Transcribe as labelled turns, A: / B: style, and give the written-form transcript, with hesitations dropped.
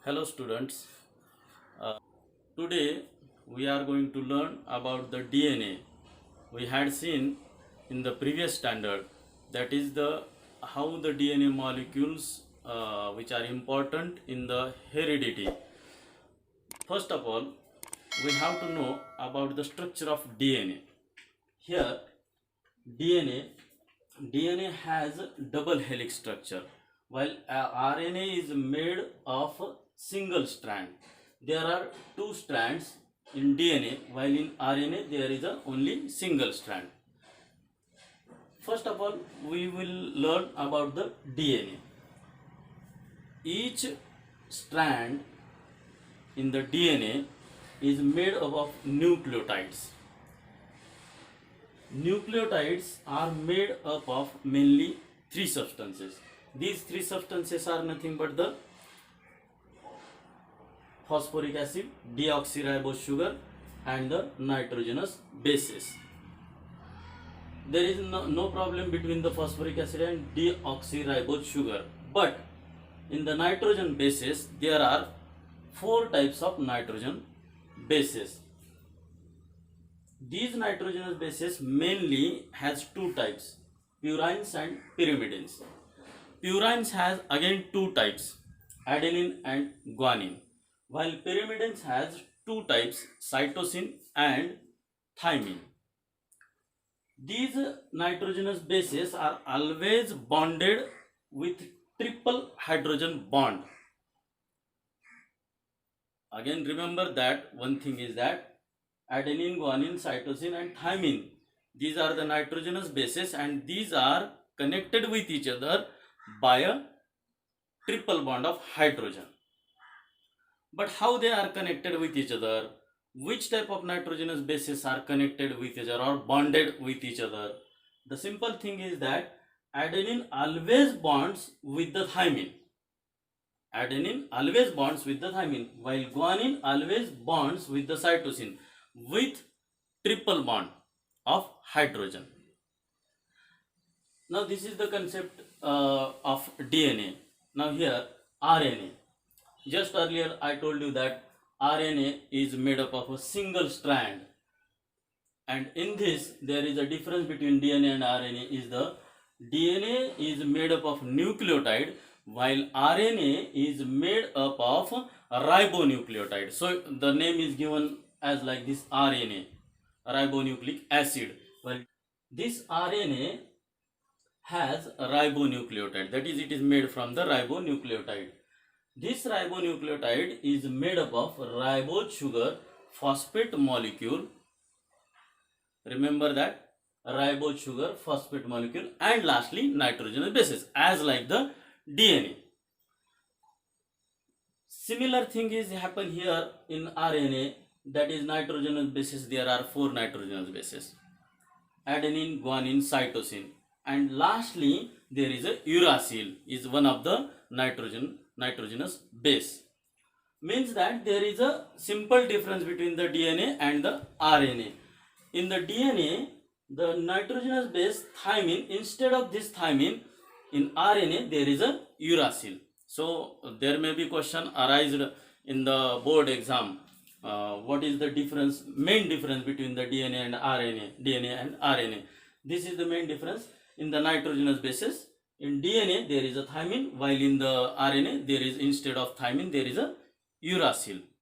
A: Hello students. Uh, Today we are going to learn about the DNA. We had seen in the previous standard, that is the how the DNA molecules which are important in the heredity. First of all, we have to know about the structure of DNA. Here DNA has double helix structure, while RNA is made of single strand. There are two strands in DNA, while in RNA there is a only single strand. First of all, we will learn about the DNA. Each strand in the DNA is made up of nucleotides. Nucleotides are made up of mainly three substances. These three substances are nothing but the phosphoric acid, deoxyribose sugar, and the nitrogenous bases. There is no problem between the phosphoric acid and deoxyribose sugar, but in the nitrogen bases there are four types of nitrogen bases. These nitrogenous bases mainly has two types, purines and pyrimidines. Purines has again two types, adenine and guanine, while pyrimidines has two types, cytosine and thymine. These nitrogenous bases are always bonded with triple hydrogen bond. Again, remember that one thing is that adenine, guanine, cytosine and thymine, these are the nitrogenous bases, and these are connected with each other by a triple bond of hydrogen. But how they are connected with each other? Which type of nitrogenous bases are connected with each other or bonded with each other? The simple thing is that adenine always bonds with the thymine. Adenine always bonds with the thymine, while guanine always bonds with the cytosine with triple bond of hydrogen. Now this is the concept of DNA. Now here RNA. Just earlier I told you that RNA is made up of a single strand, and in this there is a difference between DNA and RNA is the DNA is made up of nucleotide, while RNA is made up of ribonucleotide. So the name is given as like this RNA, ribonucleic acid. Well, this RNA has ribonucleotide, that is, it is made from the ribonucleotide. This ribonucleotide is made up of ribose sugar phosphate molecule. Remember that, ribose sugar phosphate molecule, and lastly nitrogenous bases, as like the DNA. Similar thing is happen here in RNA, that is nitrogenous bases. There are four nitrogenous bases: adenine, guanine, cytosine, and lastly there is a uracil, is one of the nitrogenous base. Means that there is a simple difference between the DNA and the RNA. In the DNA, the nitrogenous base thymine, instead of this thymine, in RNA there is a uracil. So there may be question arised in the board exam. What is the difference, main difference between the DNA and RNA? This is the main difference in the nitrogenous bases. In DNA there is a thymine, while in the RNA there is, instead of thymine, there is a uracil.